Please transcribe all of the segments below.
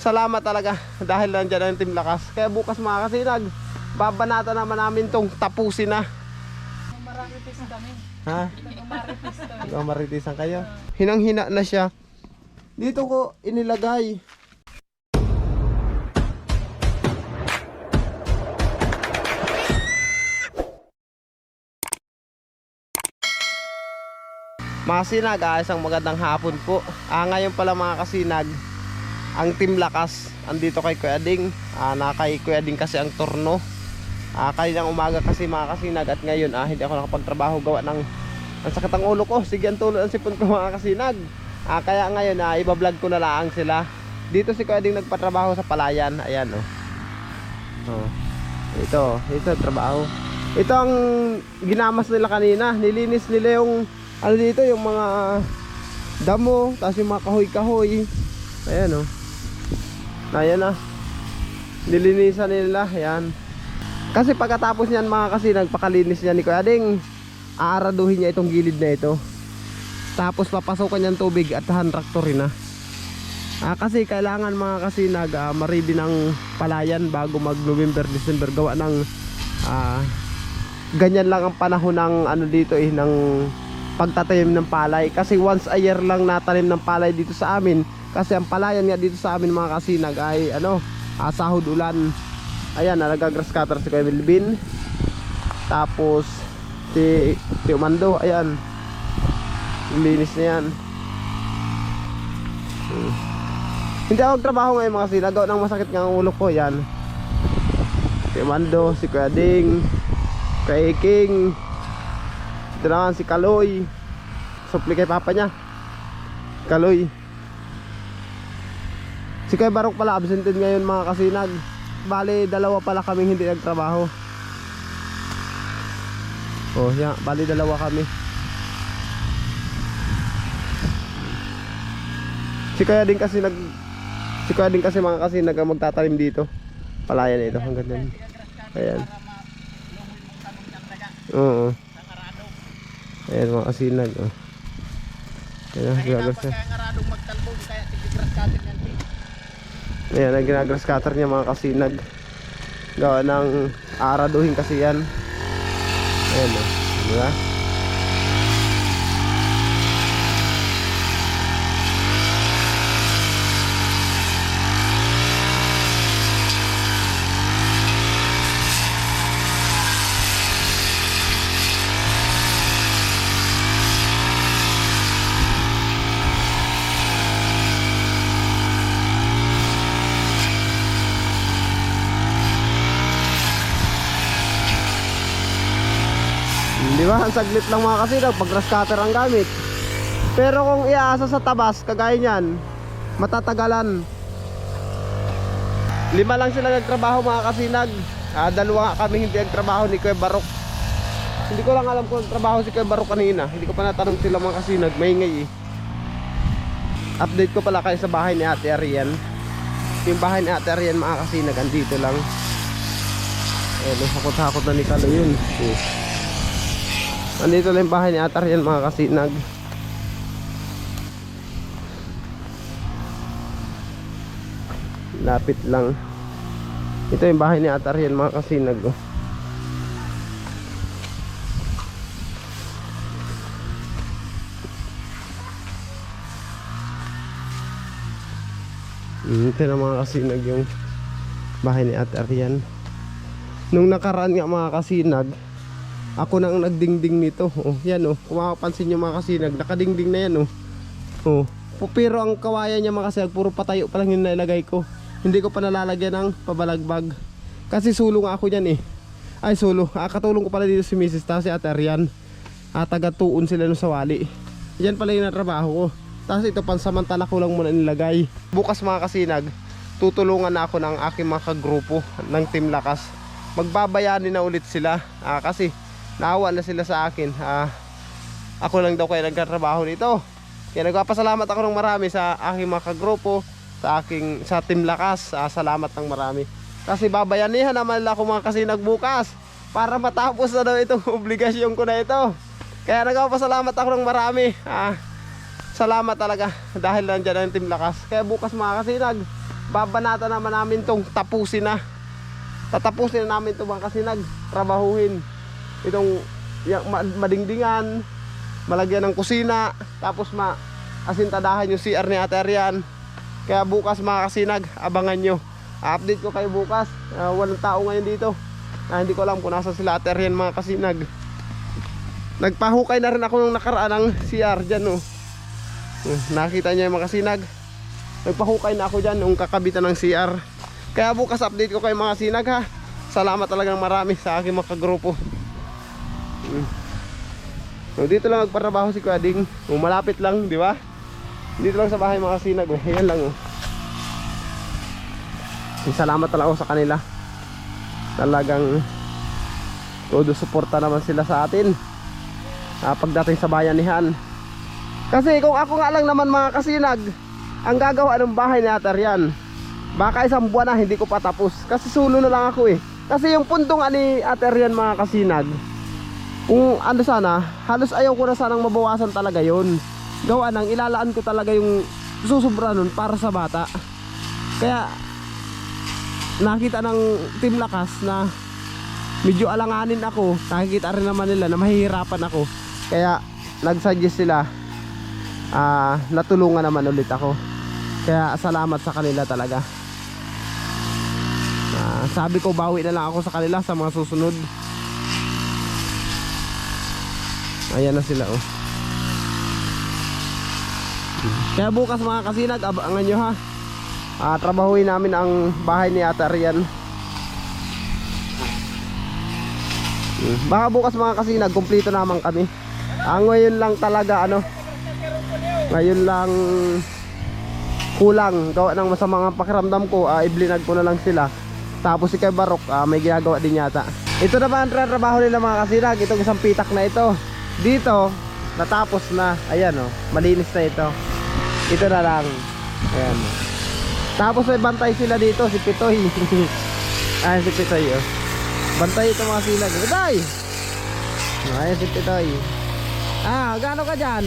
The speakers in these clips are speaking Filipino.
salamat talaga dahil nandiyan ang Team Lakas. Kaya bukas mga kasinag, babanata naman namin tong tapusin na. Maritis kami. Ha? Maritis kami. Maritisan kayo. Hinang-hina na siya. Dito ko inilagay. Mga kasinag, isang magandang hapon po. Ngayon pala mga kasinag, ang Team Lakas andito kay Kuya Ding. Kay Kuya Ding kasi ang turno. Kaninang umaga kasi mga kasinag, at ngayon hindi ako nakapagtrabaho gawa ng ang sakit ang ulo ko. Sige, ang tulo ang sipon ko mga kasinag. Kaya ngayon ibablog ko na lang sila. Dito si Kuya Ding nagpatrabaho sa palayan. Ayan Ito trabaho. Ito ang ginamas nila kanina. Nilinis nila yung ano dito, yung mga damo, tapos yung mga kahoy-kahoy. Ayan Ayan nilinisan nila. Ayan. Kasi pagkatapos niyan mga kasi nagpakalinis niya ni Kuya Ding, aaraduhin niya itong gilid na ito. Tapos papasokan niyang tubig at hand tractor rin kasi kailangan mga kasi maridi ng palayan bago mag November, December. Gawa ng ganyan lang ang panahon ng ano dito ng pagtatanim ng palay. Kasi once a year lang natanim ng palay dito sa amin. Kasi ang palayan nga dito sa amin mga kasinag ay sahod ulan. Ayan, nagagrass cutter si Kuya Melvin. Tapos si Umando, ayan, linis na yan. Hindi ako magtrabaho ngayon mga kasinag, gawa ng masakit nga ang ulo ko. Yan, si Umando, si Kuya Ding, Kuya King, ito naman si Kaloy, supli kay papa niya, Kaloy. Si Kuya Barok pala absented ngayon mga kasinag. Bali dalawa pala kaming hindi nagtrabaho. Bali dalawa kami. Si Kuya Ding kasi mga kasinag ang magtatanim dito. Palayan ito hanggang dyan. Ayan. Oo. Ayan mga kasinag. Ayan, ang ginagrass cutter niya mga kasinag. Gawa ng araduhin kasi yan. Ayan diba? Di ba? Ang saglit lang mga kasinag pag grass cutter ang gamit. Pero kung iaasa sa tabas kagaya niyan, matatagalan. 5 lang sila nagtrabaho mga kasinag. Dalawa kami hindi nagtrabaho ni Kuya Barok. Hindi ko lang alam kung nagtrabaho si Kuya Barok kanina. Hindi ko pa natanong sila mga kasinag. Maingay Update ko pala kayo sa bahay ni Ate Arian. Yung bahay ni Ate Arian mga kasinag, andito lang. Hakot-hakot na ni Kalo yun. Andito lang yung bahay ni Ate Arian mga kasinag. Lapit lang. Ito yung bahay ni Ate Arian mga kasinag. Ito na mga kasinag yung bahay ni Ate Arian. Nung nakaraan nga mga kasinag, ako nang nagdingding nito. Yan kung makapansin nyo mga kasinag, nakadingding na yan Pero ang kawayan niya mga kasinag, puro patayo pa lang yung nailagay ko. Hindi ko pa nalalagyan ng pabalagbag. Kasi sulo nga ako yan Ay sulo, katulong ko pala dito si Mrs. Ta, si Ate Arian. Taga-tuon sila nung sawali. Yan pala yung natrabaho ko. Tapos ito pansamantala ko lang muna nilagay. Bukas mga kasinag, tutulungan na ako ng aking mga kagrupo ng Team Lakas. Magbabayani na ulit sila kasi naawa na sila sa akin. Ako lang daw kaya nagkatrabaho nito. Kaya nagpapasalamat ako ng marami sa aking mga kagrupo, sa Team Lakas. Salamat ng marami. Kasi babayanihan naman ako mga kasinag bukas para matapos na daw itong obligasyon ko na ito. Kaya nagpapasalamat ako ng marami. Salamat talaga dahil nandiyan ang Team Lakas. Kaya bukas mga kasinag, babanata naman namin tong tapusin na. Tatapusin na namin ito mga kasinag. Trabahuhin itong madingdingan, malagyan ng kusina, tapos asintadahan yung CR ni Ate Arian. Kaya bukas mga kasinag, abangan nyo. Update ko kayo bukas. Walang tao ngayon dito. Hindi ko alam kung nasa sila Ate Arian mga kasinag. Nagpahukay na rin ako nung nakaraan ng CR dyan, oh. Nakita nyo yung mga kasinag. Nagpahukay na ako dyan nung kakabitan ng CR. Kaya bukas update ko kayo mga kasinag, ha. Salamat talagang marami sa aking mga kagrupo. So, dito lang nagpatrabaho si Kuya Ding. Malapit lang, di ba? Dito lang sa bahay mga kasinag. Ayan lang, oh. Salamat talaga ako sa kanila. Talagang todo suporta naman sila sa atin pagdating sa bayanihan. Kasi kung ako nga lang naman mga kasinag ang gagawa ng bahay ni Ate Arian, baka isang buwan na hindi ko patapos. Kasi sulo na lang ako eh. Kasi yung puntong ni Ate Arian mga kasinag, kung ano sana, halos ayaw ko na sanang mabawasan talaga yon. Gawa nang ilalaan ko talaga yung susubra nun para sa bata. Kaya nakita ng Team Lakas na medyo alanganin ako. Nakikita rin naman nila na mahihirapan ako. Kaya nag-suggest sila, natulungan naman ulit ako. Kaya salamat sa kanila talaga. Sabi ko bawi na lang ako sa kanila sa mga susunod. Ayan na sila, oh. Kaya bukas mga kasinag, abangan nyo, ha. Trabahuin namin ang bahay ni Ate Arian. Baka bukas mga kasinag, kumpleto naman kami. Ngayon lang talaga ngayon lang kulang. Gawa ng masamang pakiramdam ko, iblinag ko na lang sila. Tapos si Kay Barok, may ginagawa din yata. Ito naman ang trabaho nila mga kasinag. Itong isang pitak na ito. Dito, natapos na. Ayan, oh, malinis na ito. Ito na lang. Ayan. Tapos may bantay sila dito, si Pitoy. Si Pitoy, oh. Bantay ito mga sinag. Pitoy! Ayan si Pitoy. Gaano ka dyan?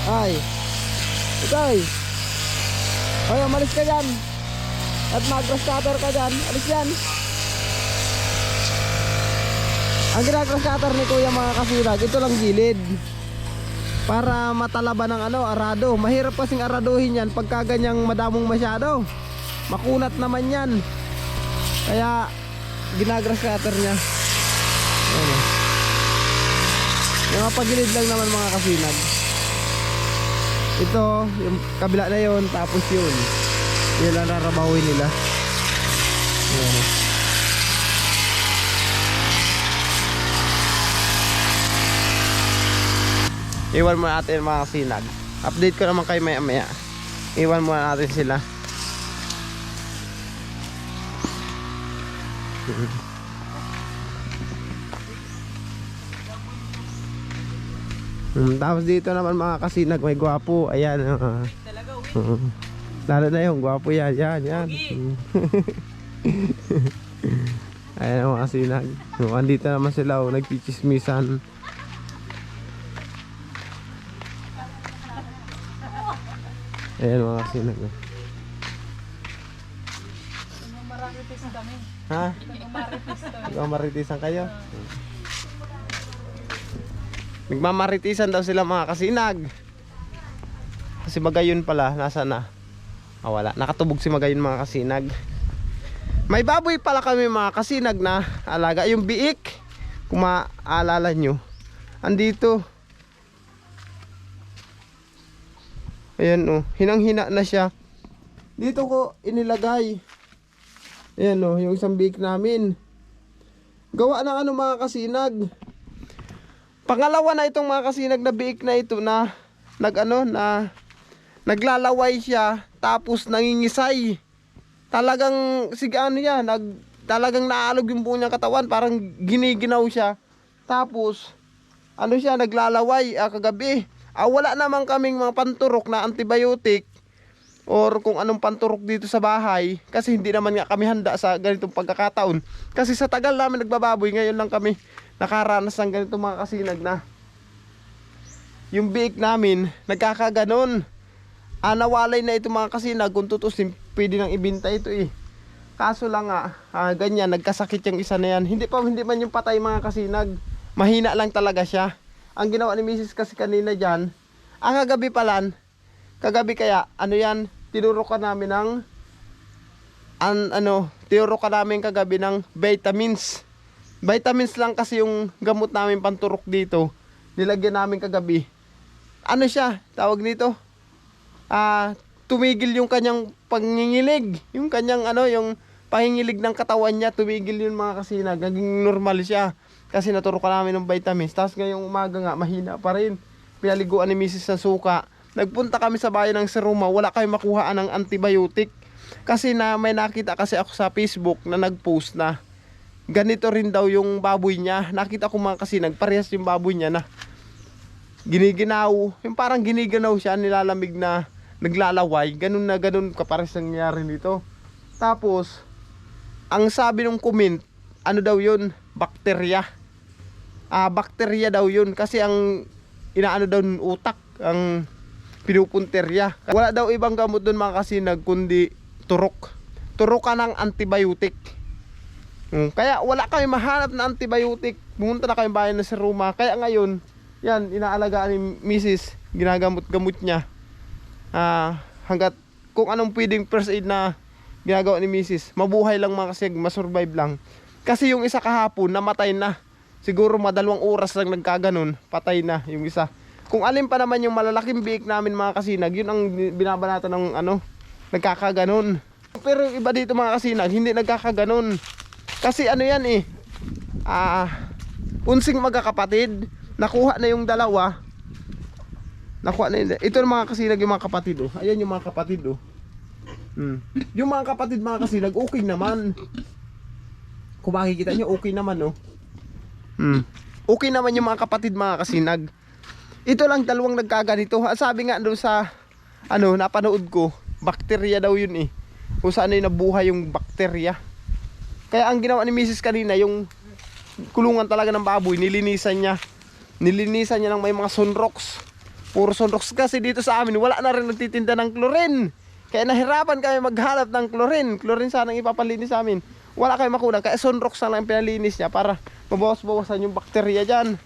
Ay. Pitoy! Hoy, umalis ka dyan. At mag-grass cutter ka dyan. Alis yan. Ang ginag-grass cutter ni Kuya mga kasinag, ito lang gilid. Para matalaban ng arado. Mahirap kasing araduhin yan pagka ganyang madamong masyado. Makunat naman yan. Kaya ginagrass cutter niya. Ayan. Yung mapagilid lang naman mga kasinag. Ito, yung kabila na yun, tapos yun. Yun lang narabawin nila. Ayan. Iwan mo natin mga kasinag. Update ko naman kayo maya maya. Iwan mo natin sila. Tapos dito naman mga kasinag, may gwapo. Ayan. Lalo na yung gwapo yan. Yan. Ayan mga kasinag. Andito naman sila, nagchichismisan. Ayan mga kasinag. Maritis kami. Ha? Maritis kami. Nagmamaritisan kayo? Nagmamaritisan daw sila mga kasinag. Si Magayon pala, nasa na? Wala, nakatubog si Magayon mga kasinag. May baboy pala kami mga kasinag na alaga. Yung biik, kung maaalala nyo, andito. Ayan, oh, hinang-hina na siya. Dito ko inilagay. Ayan, oh, yung isang biik namin. Gawa ng mga kasinag. Pangalawa na itong mga kasinag na biik na ito na naglalaway siya tapos nangingisay. Talagang talagang naalog yung buo niyang katawan, parang giniginaw siya. Tapos siya naglalaway kagabi. Wala naman kaming mga panturok na antibiotic or kung anong panturok dito sa bahay kasi hindi naman nga kami handa sa ganitong pagkakataon. Kasi sa tagal namin nagbababoy, ngayon lang kami nakaranas ng ganitong mga kasinag na yung biik namin nagkakaganon. nawalay na ito mga kasinag. Kung tutusin, pwede nang ibinta ito eh. Kaso lang nga, ganyan, nagkasakit yung isa na yan. Hindi man yung patay mga kasinag. Mahina lang talaga siya. Ang ginawa ni Mrs. kasi kanina dyan, kagabi palan, kagabi kaya, ano yan, tinuro ka namin ng, tinuro ka namin kagabi ng vitamins. Vitamins lang kasi yung gamot namin panturok dito. Nilagyan namin kagabi. Ano siya, tawag nito? Tumigil yung kanyang pangingilig. Yung kanyang yung pangingilig ng katawan niya, tumigil yun mga kasinag. Naging normal siya. Kasi naturo ka namin ng vitamins. Tapos ngayong umaga nga, mahina pa rin. Pinaliguan ni Mrs. sa suka. Nagpunta kami sa bayan ng Seruma. Wala kayong makuhaan ng antibiotic. Kasi may nakita kasi ako sa Facebook na nagpost na ganito rin daw yung baboy niya. Nakita ko mga kasinag, parehas yung baboy niya na giniginaw. Yung parang giniginaw siya, nilalamig na naglalaway. Ganun na ganun kapares nangyayari nito. Tapos, ang sabi ng comment, ano daw yun? Bakterya. Bakterya daw yun. Kasi ang inaano daw ng utak, ang pinupunterya. Wala daw ibang gamot dun mga kasinag, kundi turok. Turok ka ng antibiotic. Kaya wala kami mahanap na antibiotic. Pumunta na kami bayan na Seruma. Kaya ngayon, yan, inaalagaan ni Mrs. Ginagamot-gamot niya. Hanggat kung anong pwedeng first aid na ginagawa ni Mrs. Mabuhay lang mga kasi, masurvive lang. Kasi yung isa kahapon, namatay na. Siguro 2 oras lang nagkaganon, patay na yung isa. Kung alin pa naman yung malalaking biik namin mga kasinag, yun ang binabanatan ng nagkakaganon. Pero yung iba dito mga kasinag, hindi nagkakaganon. Kasi yan eh, unsing magkakapatid, nakuha na yung dalawa. Nakuha na yun. Ito yung mga kasinag yung mga kapatid oh. Ayan yung mga kapatid oh. Yung mga kapatid mga kasinag, okay naman. Kung makikita nyo, okay naman oh. Okay naman yung mga kapatid mga kasinag. Ito lang dalawang nagkaganito. Sabi nga doon sa napanood ko, bakterya daw yun eh. Kung saan ay nabuhay yung bakterya. Kaya ang ginawa ni Mrs. kanina, yung kulungan talaga ng baboy, nilinisan niya. Nilinisan niya ng may mga sunrox. Puro sunrox kasi dito sa amin, wala na rin nagtitinda ng chlorine. Kaya nahirapan kami maghanap ng chlorine. Chlorine sana ang ipapalinis sa amin. Wala kayong makulang, kaya sunrox na lang ang pinalinis niya para mabawas-bawasan yung bakterya dyan.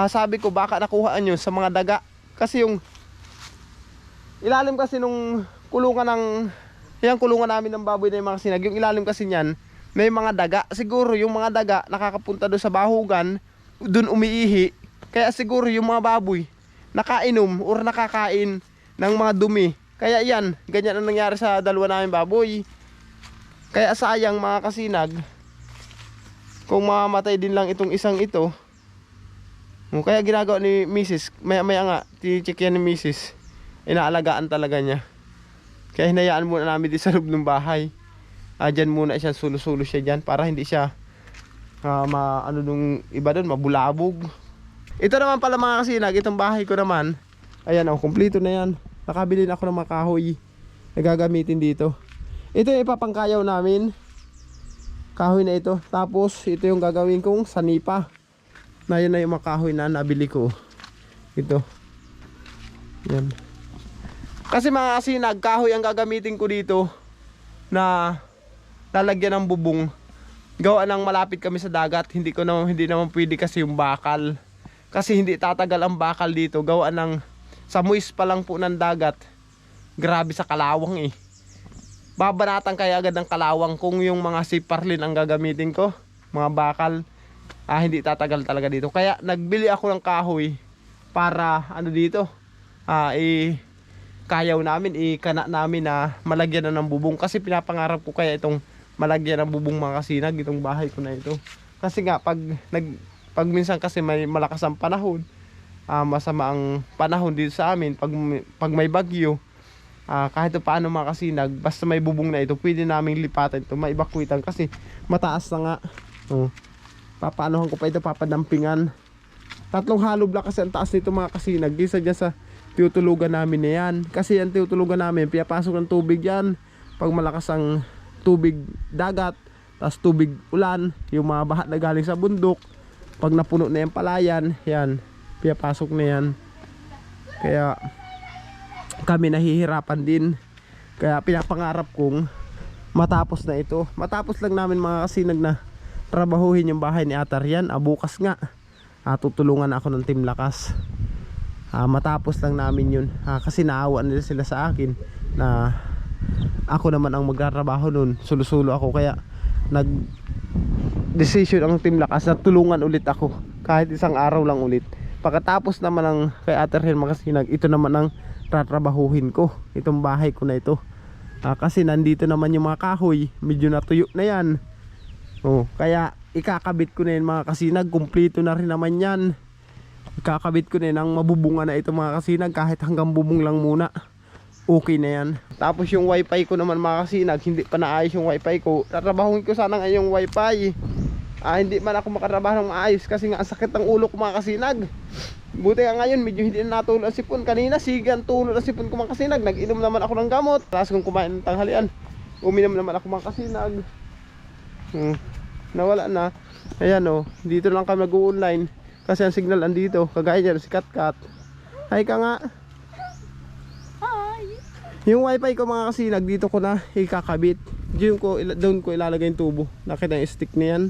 Sabi ko baka nakuhaan yun sa mga daga. Kasi yung ilalim kasi nung kulungan kulungan namin ng baboy na yung mga kasinag, yung ilalim kasi niyan, may mga daga. Siguro yung mga daga nakakapunta doon sa bahugan, doon umiihi. Kaya siguro yung mga baboy nakainom or nakakain ng mga dumi. Kaya yan, ganyan ang nangyari sa dalawa namin baboy. Kaya sayang mga kasinag, kung mamamatay din lang itong isang ito. Kaya ginagawa ni Mrs. Maya nga, ticheck yan ni Mrs. Inaalagaan talaga niya. Kaya hinayaan muna namin din sa loob ng bahay. Dyan muna siya, sulo-sulo siya dyan para hindi siya nung iba doon, mabulabog. Ito naman pala mga kasinag, itong bahay ko naman, ayan kumpleto na yan. Nakabili na ako ng mga kahoy na gagamitin dito. Ito yung ipapangkayaw namin, kahoy na ito. Tapos ito yung gagawin kong sanipa. Na yun na yung mga kahoy na nabili ko. Ito. Yan. Kasi mga kasinag, kahoy ang gagamitin ko dito na lalagyan ng bubong. Gawa ng malapit kami sa dagat. Hindi naman pwede kasi yung bakal. Kasi hindi tatagal ang bakal dito. Gawa ng sa muis pa lang po ng dagat. Grabe sa kalawang eh. Babanatan kaya agad ng kalawang kung yung mga siparlin ang gagamitin ko. Mga bakal. Hindi tatagal talaga dito. Kaya nagbili ako ng kahoy para dito. Kayaw namin, ikana namin na malagyan na ng bubong. Kasi pinapangarap ko kaya itong malagyan ng bubong mga kasinag, itong bahay ko na ito. Kasi nga pag minsan kasi may malakas ang panahon, masama ang panahon dito sa amin, pag may bagyo, kahit paano mga kasinag, basta may bubong na ito, pwede naming lipatan ito, maibakwitan kasi mataas na nga. Papaanohan ko pa ito, papadampingan. 3 hollow block kasi ang taas nito mga kasinag. Gisa dyan sa tiutulugan namin na yan. Kasi yan tiutulugan namin, pinapasok ng tubig yan. Pag malakas ang tubig dagat, tapos tubig ulan, yung mga baha na galing sa bundok, pag napuno na yung palayan, yan, pinapasok na yan. Kaya kami nahihirapan din. Kaya pinapangarap kong matapos na ito. Matapos lang namin mga kasinag na trabahuhin yung bahay ni Ate Rian. Bukas nga tutulungan ako ng Team Lakas. Matapos lang namin yun. Kasi naawa nila sila sa akin na ako naman ang magtatrabaho nun. Sulusulo ako, kaya nag decision ang Team Lakas na tulungan ulit ako kahit isang araw lang ulit. Pagkatapos naman ng kay Ate Rian mga kasinag, ito naman ang tatrabahuhin ko, itong bahay ko na ito. Kasi nandito naman yung mga kahoy, medyo natuyo na yan. Kaya ikakabit ko na yun mga kasinag. Kumpleto na rin naman yan. Ikakabit ko na yun ang mabubunga na ito mga kasinag. Kahit hanggang bubong lang muna, okay na yan. Tapos yung wifi ko naman mga kasinag, hindi pa naayos yung wifi ko. Tatrabahuin ko sana ngayon yung wifi. Hindi man ako makatrabaho ng maayos kasi nga ang sakit ng ulo ko mga kasinag. Buti nga ngayon medyo hindi na natulog ang sipon. Kanina sigan tulog ang sipon ko mga kasinag. Nag-inom naman ako ng gamot. Tapos kung kumain ng tanghalian, uminom naman ako mga kasinag. Nawala na. Ayan dito lang kami nag-online kasi ang signal andito. Kagaya dyan si Katkat. Hi ka nga. Hi! Yung wifi ko mga kasinag, dito ko na ikakabit. Doon ko ilalagay yung tubo. Nakita yung stick na yan.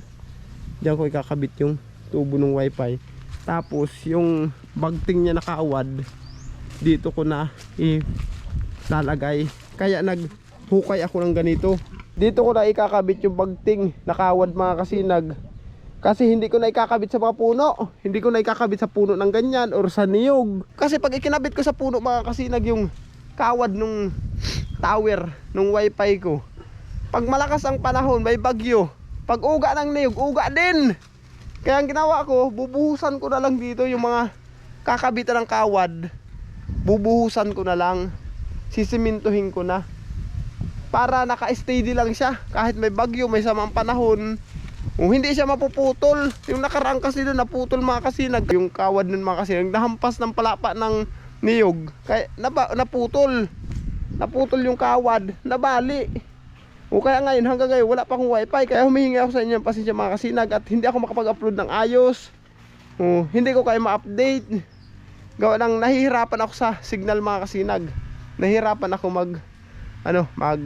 Diyan ko ikakabit yung tubo ng wifi. Tapos yung bagting niya nakaawad, dito ko na ilalagay. Kaya naghukay ako ng ganito. Dito ko na ikakabit yung bagting nakaawad mga kasinag. Kasi hindi ko na ikakabit sa mga puno. Hindi ko na ikakabit sa puno ng ganyan or sa niyog. Kasi pag ikinabit ko sa puno mga kasinag yung kawad nung tower nung wifi ko, pag malakas ang panahon, may bagyo, pag uga ng niyog, uga din. Kaya ang ginawa ko, bubuhusan ko na lang dito yung mga kakabitan ng kawad. Bubuhusan ko na lang. Sisimintuhin ko na. Para naka-steady lang siya. Kahit may bagyo, may samang panahon, hindi siya mapuputol. Yung nakaraan kasi doon, naputol mga kasinag. Yung kawad nun mga kasinag, nahampas ng palapa ng niyog. Kaya naputol. Naputol yung kawad, nabali. Kaya ngayon, hanggang ngayon, wala pa akong wifi. Kaya humihingi ako sa inyo ng pasensya mga kasinag. At hindi ako makapag-upload ng ayos. Hindi ko kayo ma-update. Gawa ng nahihirapan ako sa signal mga kasinag. Nahihirapan ako mag-upload.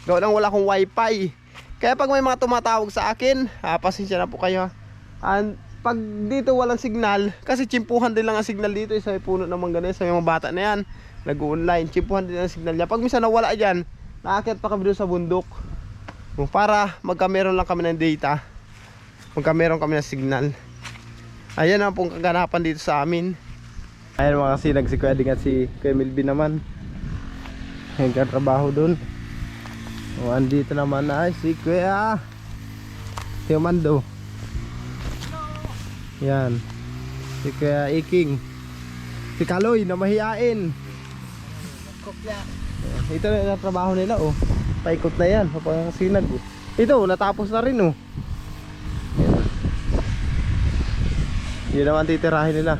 Gawa ng wala akong wifi. Kaya pag may mga tumatawag sa akin, pasensya na po kayo. And pag dito walang signal, kasi chimpuhan din lang ang signal dito. Sa puno ng mangga, sa mga bata na yan, nag-online, chimpuhan din ang signal niya. Pag minsan nawala dyan, naakyat pa kami doon sa bundok. Para magkameron lang kami ng data, magkameron kami ng signal. Ayan ang pong kaganapan dito sa amin. Ayan mga kasinag, si Kuya Ding at si Kuya Melvin naman nagkatrabaho doon. Andito naman na si Kuya Mando. Yan, si Kuya Iking, si Kaloy na mahiyain. Ito na yung trabaho nila paikot na yan, papangasinag Ito, natapos na rin Yun naman titirahin nila.